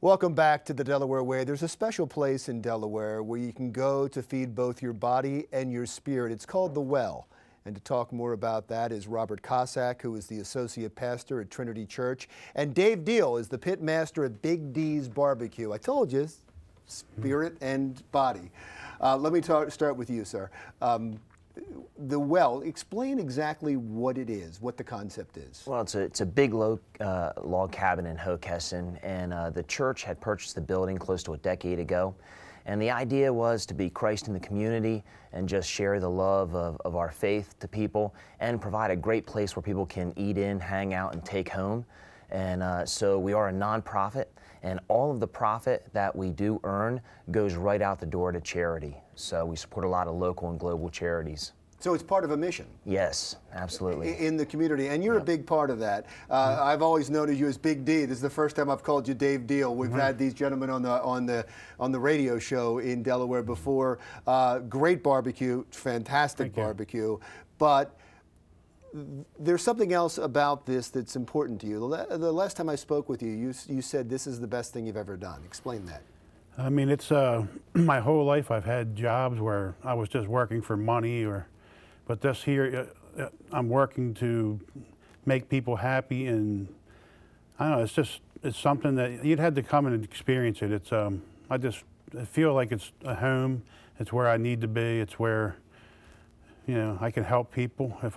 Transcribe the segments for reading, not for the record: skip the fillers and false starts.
Welcome back to the Delaware Way. There's a special place in Delaware where you can go to feed both your body and your spirit. It's called The Well. And to talk more about that is Robert Kassik, who is the associate pastor at Trinity Church. And Dave Deal is the pit master at Big D's Barbecue. I told you, spirit and body. Let me start with you, sir. The Well, explain exactly what it is, what the concept is. Well, it's a big log cabin in Hockessin, and the church had purchased the building close to a decade ago. And the idea was to be Christ in the community and just share the love of our faith to people and provide a great place where people can eat in, hang out, and take home. And so we are a nonprofit, and all of the profit that we do earn goes right out the door to charity. So we support a lot of local and global charities. So it's part of a mission. Yes, absolutely. In the community, and you're a big part of that. I've always known you as Big D. This is the first time I've called you Dave Deal. We've had these gentlemen on the radio show in Delaware before. Great barbecue, fantastic barbecue, but there's something else about this that's important to you. The last time I spoke with you, you said this is the best thing you've ever done. Explain that. I mean, it's my whole life I've had jobs where I was just working for money, but this here, I'm working to make people happy, and I don't know, it's something that you'd had to come and experience it. It's I feel like it's a home. It's where I need to be. It's where, I can help people. If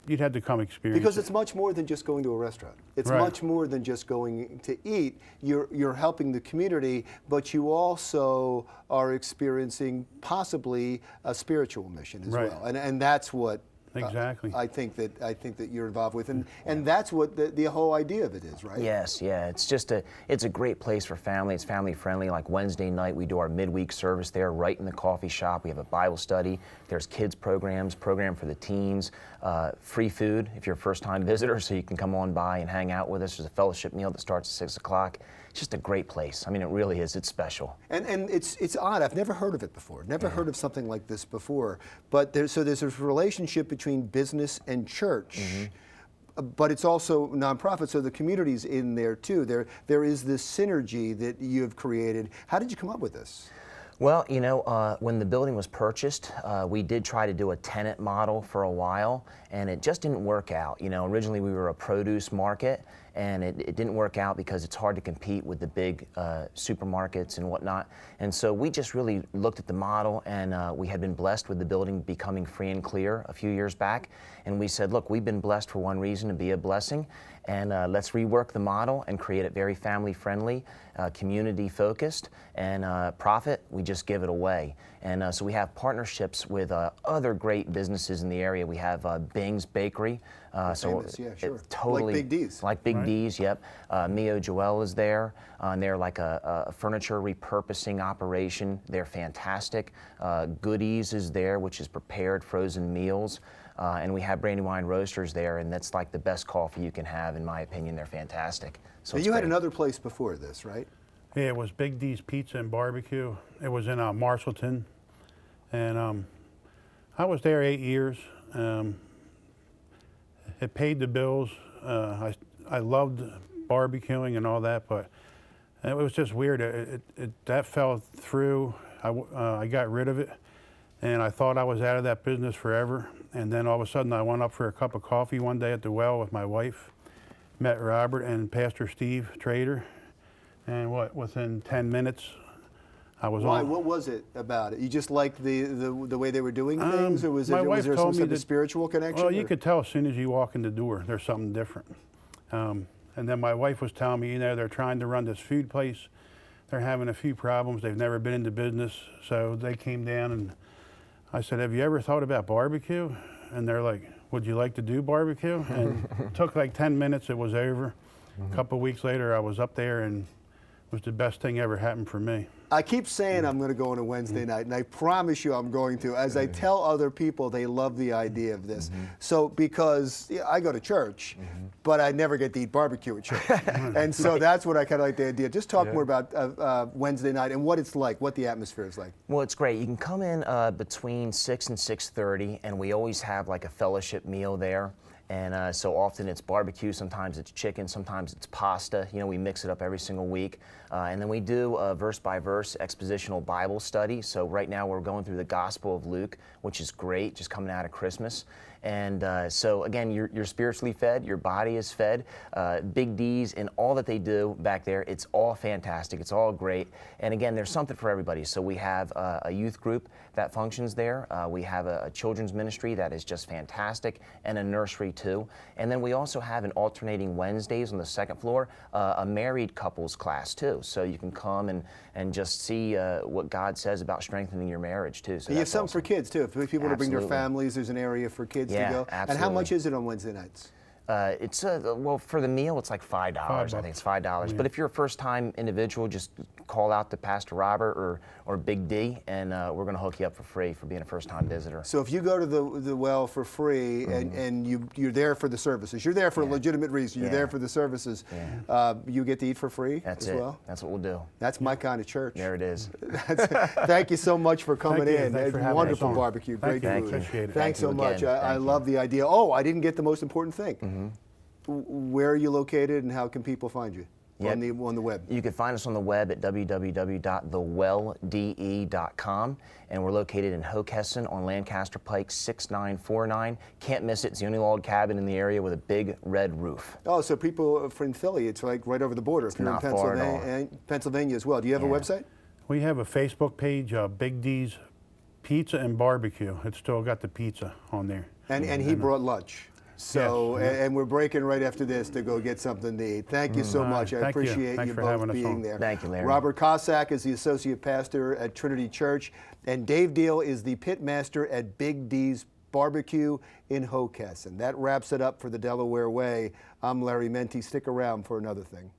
you'd have to come experience because it. It's much more than just going to a restaurant. It's right. much more than just going to eat. You're helping the community, but you also are experiencing possibly a spiritual mission as right. well, and that's what exactly I think that you're involved with, and that's what the whole idea of it is, right? Yes, yeah. It's a great place for family. It's family friendly. Like Wednesday night, we do our midweek service there, right in the coffee shop. We have a Bible study. There's kids program for the teens, free food if you're a first-time visitor, so you can come on by and hang out with us. There's a fellowship meal that starts at 6 o'clock. It's just a great place. I mean, it really is. It's special. And it's odd. I've never heard of it before. Never heard of something like this before. But there's this relationship between business and church. But it's also nonprofit, so the community's in there too. There is this synergy that you have created. How did you come up with this? Well, when the building was purchased, we did try to do a tenant model for a while, and it just didn't work out. Originally we were a produce market, and it didn't work out because it's hard to compete with the big supermarkets and whatnot. And so we just really looked at the model, and we had been blessed with the building becoming free and clear a few years back. And we said, look, we've been blessed for one reason, to be a blessing, and let's rework the model and create it very family friendly, community focused, and profit, we just give it away. And so we have partnerships with other great businesses in the area. We have Bing's Bakery. Famous, yeah, sure. Totally, like Big D's. Like Big right. D's, yep. Mio Joel is there, and they're like a furniture repurposing operation. They're fantastic. Goodies is there, which is prepared frozen meals. And we have Brandywine Roasters there, and that's like the best coffee you can have, in my opinion. They're fantastic. So you had another place before this, right? Yeah, it was Big D's Pizza and Barbecue. It was in Marshallton, and I was there 8 years. It paid the bills. I loved barbecuing and all that, but it was just weird. That fell through. I got rid of it, and I thought I was out of that business forever. And then all of a sudden, I went up for a cup of coffee one day at the Well with my wife, met Robert and Pastor Steve Trader, and within 10 minutes, I was Why? on. What was it about it? You just liked the way they were doing things, or was my there wife some told me sort of that- spiritual connection? Well, you could tell as soon as you walk in the door, there's something different. And then my wife was telling me, they're trying to run this food place. They're having a few problems. They've never been into business, so they came down, and I said, have you ever thought about barbecue? And they're like, would you like to do barbecue? And it took like 10 minutes, it was over. A couple of weeks later, I was up there, and it was the best thing ever happened for me. I keep saying I'm going to go on a Wednesday night, and I promise you I'm going to. As I tell other people, they love the idea of this. So because I go to church, but I never get to eat barbecue at church. And so that's what I kind of like the idea. Just talk more about Wednesday night and what it's like, what the atmosphere is like. Well, it's great. You can come in between 6 and 6:30, and we always have like a fellowship meal there. And so often it's barbecue, sometimes it's chicken, sometimes it's pasta. You know, we mix it up every single week. And then we do a verse-by-verse expositional Bible study. So right now we're going through the Gospel of Luke, which is great, just coming out of Christmas. And so again, you're spiritually fed, your body is fed. Big D's and all that they do back there, it's all fantastic, it's all great. And again, there's something for everybody. So we have a youth group that functions there. We have a children's ministry that is just fantastic, and a nursery too. And then we also have an alternating Wednesdays on the second floor, a married couples class too. So you can come and just see what God says about strengthening your marriage too. So you have something for kids too. If people want to bring their families, there's an area for kids to go. Absolutely. And how much is it on Wednesday nights? It's well, for the meal, it's like $5. I think it's $5. Yeah. But if you're a first-time individual, just call out to Pastor Robert or Big D, and we're going to hook you up for free for being a first-time visitor. So if you go to the well for free, and you're there for the services, you're there for a legitimate reason. You're there for the services. You get to eat for free as well. That's what we'll do. That's my kind of church. There it is. Thank you so much for coming in. Thanks for wonderful barbecue. Great food. Appreciate it. Thanks so much. I love the idea. Oh, I didn't get the most important thing. Where are you located, and how can people find you on the web? You can find us on the web at www.thewellde.com, and we're located in Hockessin on Lancaster Pike 6949. Can't miss it. It's the only log cabin in the area with a big red roof. Oh, so people from Philly, it's like right over the border. If you're in Pennsylvania as well. Do you have a website? We have a Facebook page, Big D's Pizza and Barbecue. It's still got the pizza on there. And he brought lunch. So, and we're breaking right after this to go get something to eat. Thank you so much. I appreciate you both being there. Thank you, Larry. Robert Kassik is the associate pastor at Trinity Church, and Dave Deal is the pit master at Big D's Barbecue in Hockessin. That wraps it up for the Delaware Way. I'm Larry Menti. Stick around for another thing.